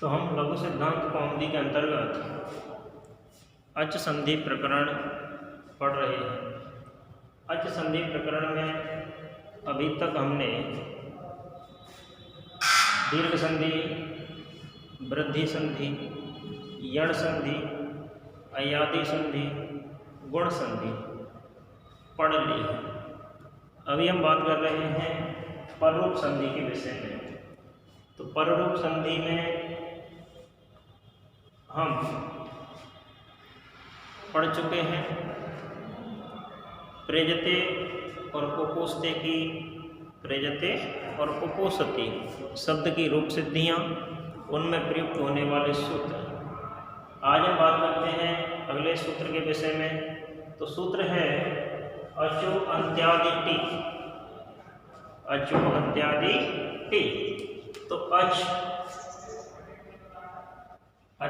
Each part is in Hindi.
तो हम लघु सिद्धांत कौमुदी के अंतर्गत अच संधि प्रकरण पढ़ रहे हैं। अच संधि प्रकरण में अभी तक हमने दीर्घ संधि, वृद्धि संधि, यण संधि, अयादि संधि, गुण संधि पढ़ ली है। अभी हम बात कर रहे हैं पररूप संधि के विषय में। तो पररूप संधि में हम पढ़ चुके हैं प्रेजते और पुपुस्ते की, प्रेजते और पुपुसति शब्द की रूप सिद्धियाँ, उनमें प्रयुक्त होने वाले सूत्र। आज हम बात करते हैं अगले सूत्र के विषय में। तो सूत्र है अचो अंत्यादि टी। अचो अंत्यादि टी। तो अच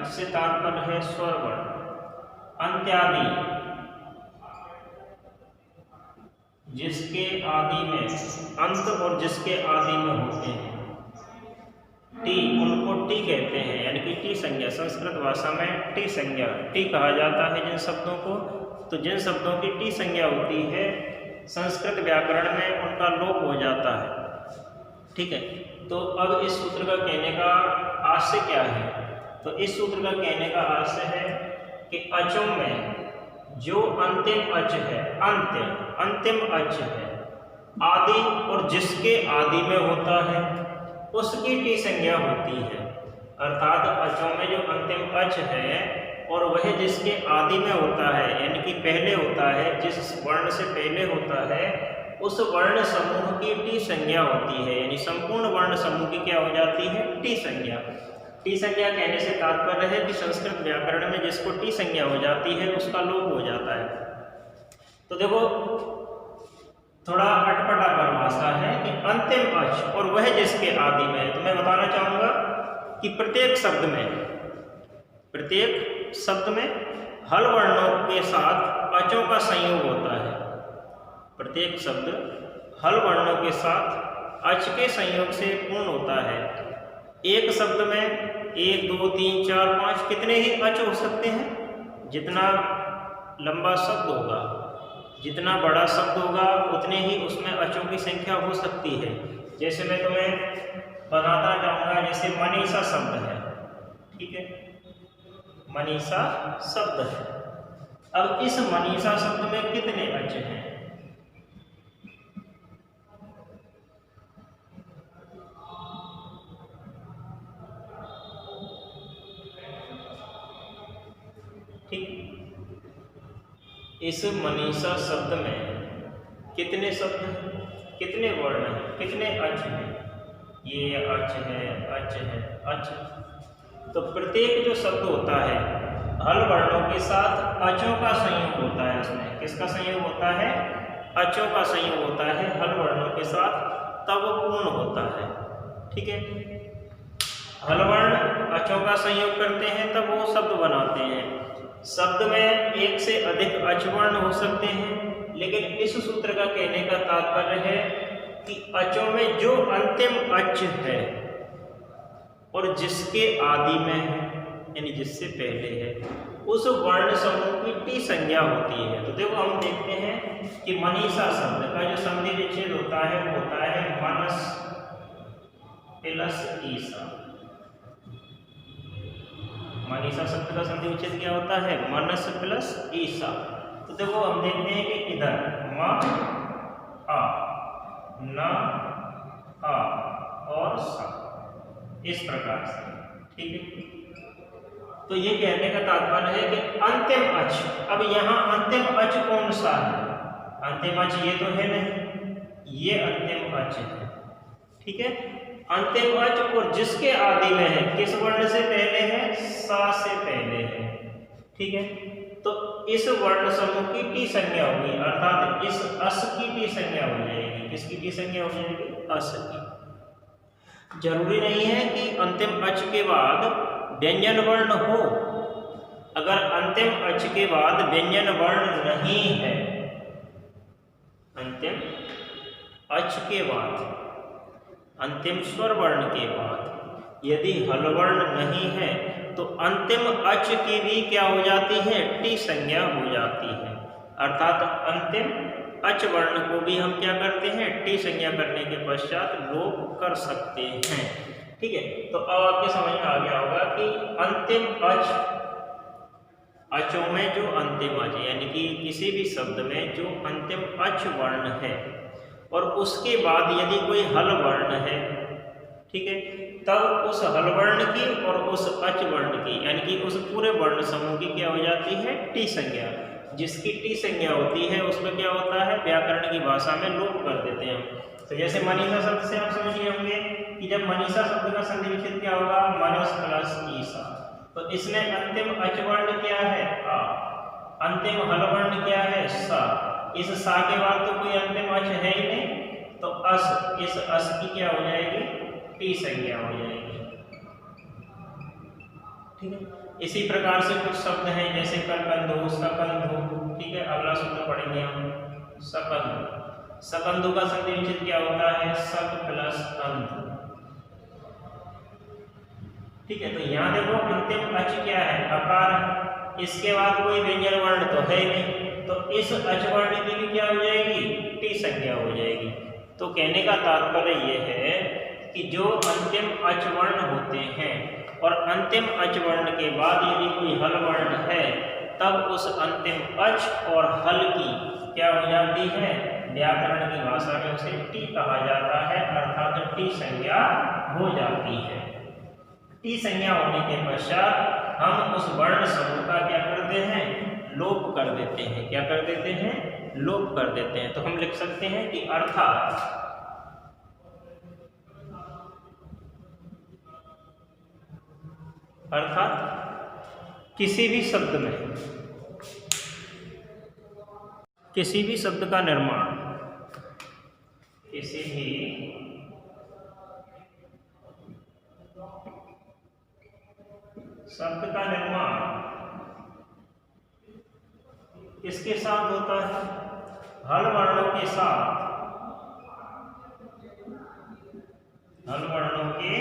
से तात्पर्य है स्वर वर्ण। अंत्यादि जिसके आदि में, अंत और जिसके आदि में होते हैं। टी, उनको टी कहते हैं, यानी कि टी संज्ञा। संस्कृत भाषा में टी संज्ञा, टी कहा जाता है जिन शब्दों को। तो जिन शब्दों की टी संज्ञा होती है, संस्कृत व्याकरण में उनका लोप हो जाता है। ठीक है। तो अब इस सूत्र का कहने का आशय क्या है? तो इस सूत्र का कहने का आशय है कि अचों में जो अंतिम अच है, अंतिम अच है, आदि और जिसके आदि में होता है उसकी टी संज्ञा होती है। अर्थात अचों में जो अंतिम अच है और वह जिसके आदि में होता है, यानी कि पहले होता है, जिस वर्ण से पहले होता है, उस वर्ण समूह की टी संज्ञा होती है। यानी संपूर्ण वर्ण समूह की क्या हो जाती है? टी संज्ञा। टी संज्ञा कहने से तात्पर्य है कि संस्कृत व्याकरण में जिसको टी संज्ञा हो जाती है उसका लोप हो जाता है। तो देखो, थोड़ा अटपटा परिभाषा है कि अंतिम अच और वह जिसके आदि में है। तो मैं बताना चाहूंगा कि प्रत्येक शब्द में हल वर्णों के साथ अचों का संयोग होता है। प्रत्येक शब्द हल वर्णों के साथ अच के संयोग से पूर्ण होता है। एक शब्द में 1, 2, 3, 4, 5 कितने ही अच हो सकते हैं। जितना लंबा शब्द होगा, जितना बड़ा शब्द होगा, उतने ही उसमें अचों की संख्या हो सकती है। जैसे मैं तुम्हें बताना चाहूँगा, जैसे मनीषा शब्द है। ठीक है, मनीषा शब्द है। अब इस मनीषा शब्द में कितने अच हैं? ठीक, इस मनीषा शब्द में कितने शब्द हैं, कितने वर्ण हैं, कितने अच हैं? ये अच है, अच है, अच। तो प्रत्येक जो शब्द होता है हल वर्णों के साथ अचों का संयोग होता है। उसमें किसका संयोग होता है? अचों का संयोग होता है हल वर्णों के साथ, तब वो पूर्ण होता है। ठीक है, हल वर्ण अचों का संयोग करते हैं तब वो शब्द बनाते हैं। शब्द में एक से अधिक अच वर्ण हो सकते हैं, लेकिन इस सूत्र का कहने का तात्पर्य है कि अचों में जो अंतिम अच है और जिसके आदि में है, यानी जिससे पहले है, उस वर्ण समूह की टी संज्ञा होती है। तो देखो, हम देखते हैं कि मनीषा शब्द का जो संधि विच्छेद होता है वो होता है मनस प्लस ईसा। मनीषा शब्द का संधि विच्छेद क्या होता है? मनस प्लस ईसा। तो देखो, हम देखते हैं कि इधर म, आ, न, आ और सा, इस प्रकार से। ठीक है, तो ये कहने का तात्पर्य है कि अंतिम अच। अब यहाँ अंतिम अच कौन सा है? अंतिम अच ये तो है नहीं, ये अंतिम अच है। ठीक है, अंतिम अच और जिसके आदि में है, किस वर्ण से पहले है? सा से पहले है। ठीक है, तो इस वर्ण समूह की टी संज्ञा होगी, अर्थात इस अस की टी संज्ञा हो जाएगी। किसकी टी संज्ञा हो जाएगी? अस की। जरूरी नहीं है कि अंतिम अच के बाद व्यंजन वर्ण हो। अगर अंतिम अच के बाद व्यंजन वर्ण नहीं है, अंतिम अच के बाद, अंतिम स्वर वर्ण के बाद यदि हल वर्ण नहीं है तो अंतिम अच की भी क्या हो जाती है, टी संज्ञा हो जाती है। अर्थात अंतिम अच वर्ण को भी हम क्या करते हैं, टी संज्ञा करने के पश्चात लोप कर सकते हैं। ठीक है, तो अब आपके समझ में आ गया होगा कि अंतिम अच, अचों में जो अंतिम अच यानी कि किसी भी शब्द में जो अंतिम अच वर्ण है और उसके बाद यदि कोई हल वर्ण है, ठीक है, तब उस हल वर्ण की और उस अच वर्ण की यानी कि उस पूरे वर्ण समूह की क्या हो जाती है, टी संज्ञा। जिसकी टी संज्ञा होती है उसमें क्या होता है, व्याकरण की भाषा में लोप कर देते हैं हम। तो जैसे मनीषा शब्द से आप समझिए होंगे कि जब मनीषा शब्द का संधि विच्छेद क्या होगा, मनस प्लस ईसा, तो इसमें अंतिम अच वर्ण क्या है, आ, अंतिम हल वर्ण क्या है, सा। इस सा के बाद तो कोई अंतिम अच है ही नहीं, तो अस, इस अस की क्या हो जाएगी, टी संज्ञा हो जाएगी। ठीक है, इसी प्रकार से कुछ शब्द हैं जैसे करकंधु, सकंधु। ठीक है, अगला सूत्र पढ़ेंगे हम सकंधु। सकंधु का संधि विच्छेद क्या होता है, सक प्लस अंधु। ठीक है, तो यहाँ देखो अंतिम अच क्या है, अकार है, इसके बाद कोई व्यंजन वर्ण तो है नहीं, तो इस अच वर्ण की भी क्या हो जाएगी, टी संज्ञा हो जाएगी। तो कहने का तात्पर्य यह है कि जो अंतिम अच वर्ण होते हैं और अंतिम अच वर्ण के बाद यदि कोई हल वर्ण है, तब उस अंतिम अच और हल की क्या हो जाती है, व्याकरण की भाषा में उसे टी कहा जाता है, अर्थात टी संज्ञा हो जाती है। टी संज्ञा होने के पश्चात हम उस वर्ण समूह का क्या करते हैं, लोप कर देते हैं। क्या कर देते हैं, लोप कर देते हैं। तो हम लिख सकते हैं कि अर्थात किसी भी शब्द में, किसी भी शब्द का निर्माण, किसी भी शब्द का निर्माण किसके साथ होता है, हल वर्णों के साथ, हल वर्णों के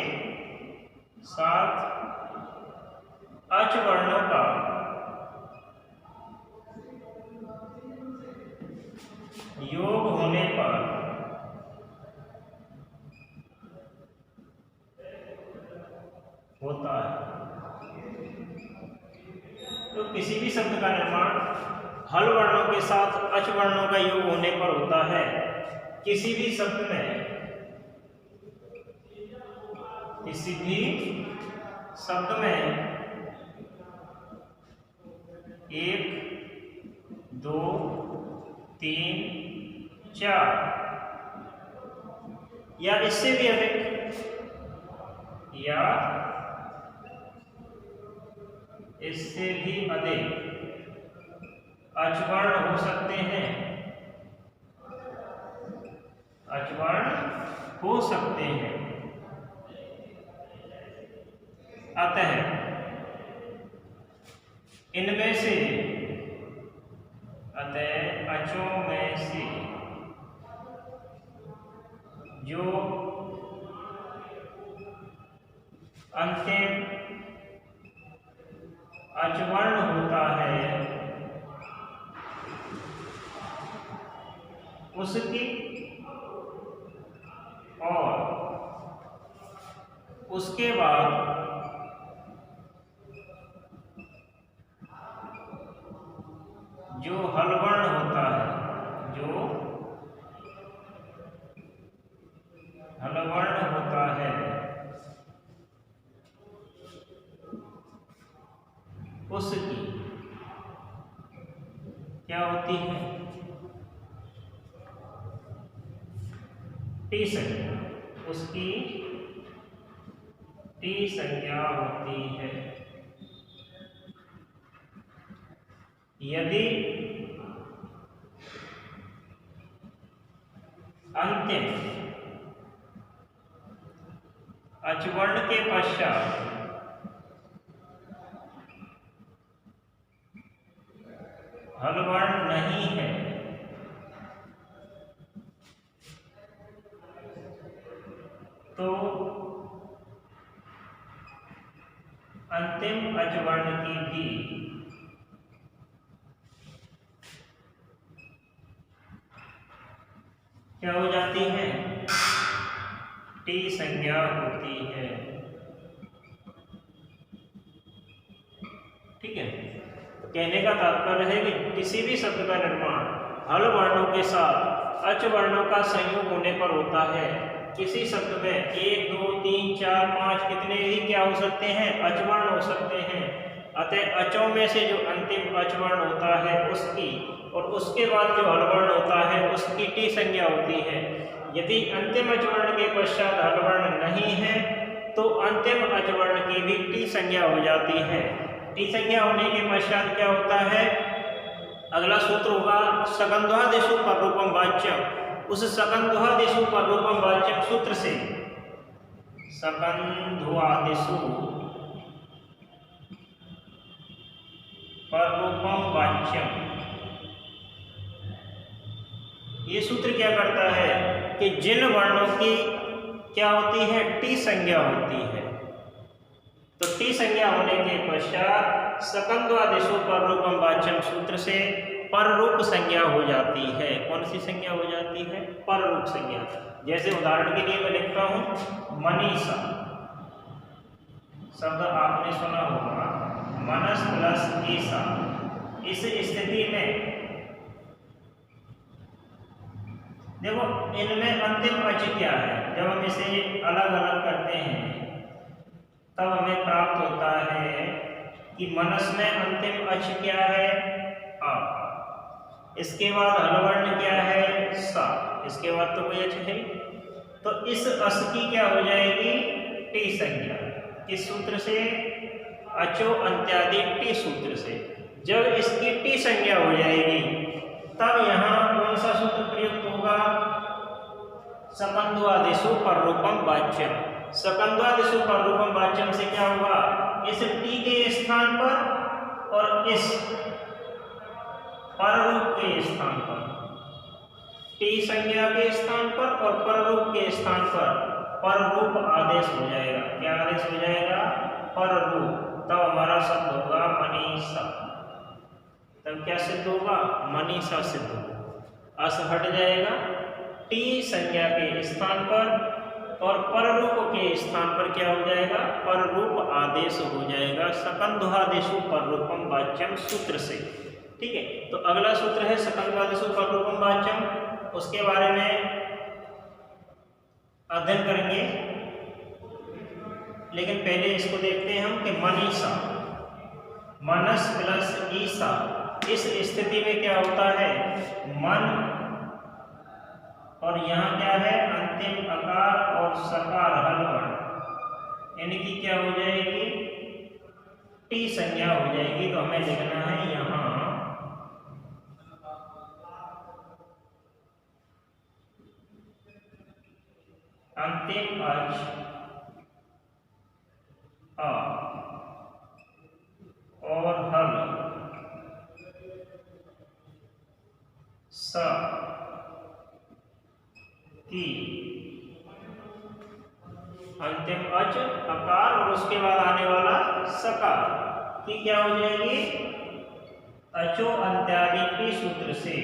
साथ अच वर्णों का योग होने पर होता है। तो किसी भी शब्द का निर्माण हल वर्णों के साथ अच वर्णों का योग होने पर होता है। किसी भी शब्द में, किसी भी शब्द में 1, 2, 3, 4 या इससे भी अधिक, या इससे भी अधिक अचवर्ण हो सकते हैं, अचवर्ण हो सकते हैं। अतः इनमें से, अतः अचों में से जो अंतिम अचवर्ण होता है उसकी और उसके बाद जो हल वर्ण होता है, जो हल वर्ण होता है उसकी क्या होती है, टी संज्ञा, उसकी टी संज्ञा होती है। यदि अंतिम अचवर्ण के पश्चात हल वर्ण नहीं है, तो अंतिम अच वर्ण की भी क्या हो जाती है, टी संज्ञा होती है। ठीक है, तो कहने का तात्पर्य है कि किसी भी शब्द का निर्माण हल वर्णों के साथ अच वर्णों का संयोग होने पर होता है। किसी शब्द में 1 2 3 4 5 कितने ही क्या हो सकते हैं, अचवर्ण हो सकते हैं। अतः अचों में से जो अंतिम अचवर्ण होता है उसकी और उसके बाद जो हलवर्ण होता है उसकी टी संज्ञा होती है। यदि अंतिम अचवर्ण के पश्चात हलवर्ण नहीं है तो अंतिम अचवर्ण की भी टी संज्ञा हो जाती है। टी संज्ञा होने के पश्चात क्या होता है, अगला सूत्र होगा सकंध्वादिषु पररूपम वाच्यम। उस सकंध्वादिषु पररूपम वाच्यम सूत्र से सकंध्वादिषु पररूपम वाच्यम, ये सूत्र क्या करता है कि जिन वर्णों की क्या होती है, टी संज्ञा होती है, तो टी संज्ञा होने के पश्चात सकंध्वादिषु पररूपम वाच्यम सूत्र से पररूप संज्ञा हो जाती है। कौन सी संज्ञा हो जाती है, पररूप संज्ञा। जैसे उदाहरण के लिए मैं लिखता हूं मनीषा, शब्द आपने सुना होगा मनस प्लस ईसा। इस स्थिति में देखो इनमें अंतिम अच क्या है, जब हम इसे अलग अलग करते हैं तब हमें प्राप्त होता है कि मनस में अंतिम अच क्या है, आ। इसके बाद हलवर्ण क्या है, सा। इसके बाद तो कोई अच है, तो इस अस की क्या हो जाएगी, टी संज्ञा। किस सूत्र से, अचो अंत्यादि टी सूत्र से। जब इसकी टी संज्ञा हो जाएगी तब यहाँ कौन सा सूत्र प्रयुक्त होगा, सकंध्वादिषु पररूपम वाच्यम। सकंध्वादिषु पररूपम वाच्यम से क्या होगा, इस टी के स्थान पर और इस पररूप के स्थान पर, टी संज्ञा के स्थान पर और पररूप के स्थान पर पररूप आदेश हो जाएगा। क्या आदेश हो जाएगा, पररूप। तब हमारा शब्द होगा मनीषा। तब क्या सिद्ध होगा, मनीषा सिद्ध होगा। अस हट जाएगा, टी संज्ञा के स्थान पर और पररूप के स्थान पर क्या हो जाएगा, पररूप आदेश हो जाएगा सकंध्वादिषु पररूपम वाच्यम सूत्र से। ठीक है, तो अगला सूत्र है सकंध्वादिषु पररूपम वाच्यम, उसके बारे में अध्ययन करेंगे। लेकिन पहले इसको देखते हैं हम कि मनीषा, मनस प्लस ईसा। इस स्थिति में क्या होता है, मन और यहाँ क्या है, अंतिम अकार और सकार हलवर्ण, यानी कि क्या हो जाएगी, टी संज्ञा हो जाएगी। तो हमें लिखना है यहाँ अंतिम अच अ और हल स की अंतिम अच अकार और उसके बाद आने वाला सकार की क्या हो जाएगी, अचो अंत्यादि के सूत्र से।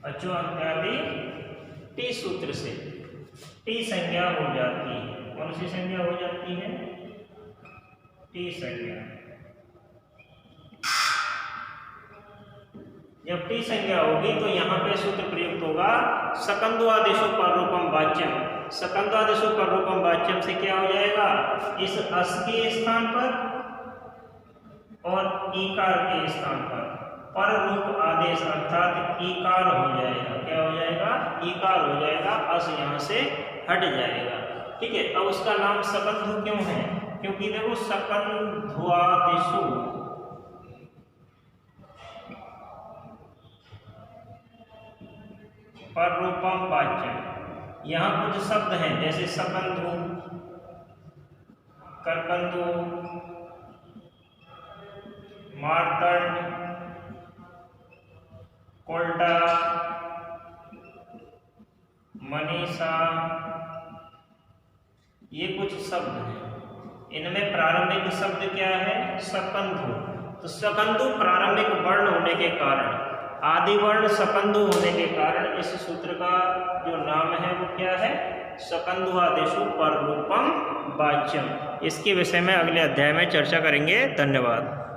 अचो अंत्यादि टी सूत्र से टी संज्ञा हो जाती है। कौन सी संज्ञा हो जाती है, टी संज्ञा। जब टी संज्ञा होगी तो यहाँ पे सूत्र प्रयुक्त होगा सकंध्वादिषु पररूपम वाच्यम। सकंध्वादिषु पररूपम वाच्यम से क्या हो जाएगा, इस अस के स्थान पर और ईकार के स्थान पर पररूप आदेश अर्थात ईकार हो जाएगा। क्या हो जाएगा, ईकार हो जाएगा, अस यहाँ से हट जाएगा। ठीक है, अब उसका नाम सकंधु क्यों है, क्योंकि देखो सकंध्वादिषु पररूपम वाच्यम। यहाँ कुछ शब्द हैं जैसे सकंधु, करकंधु, मार्तंड, कोल्टा, मनीषा, ये कुछ शब्द हैं। इनमें प्रारंभिक शब्द क्या है? सकंधु। तो सकंधु प्रारंभिक वर्ण होने के कारण, आदि वर्ण सकंधु होने के कारण इस सूत्र का जो नाम है वो क्या है? सकंधुआदिषु पररूपम वाच्यम। इसके विषय में अगले अध्याय में चर्चा करेंगे। धन्यवाद।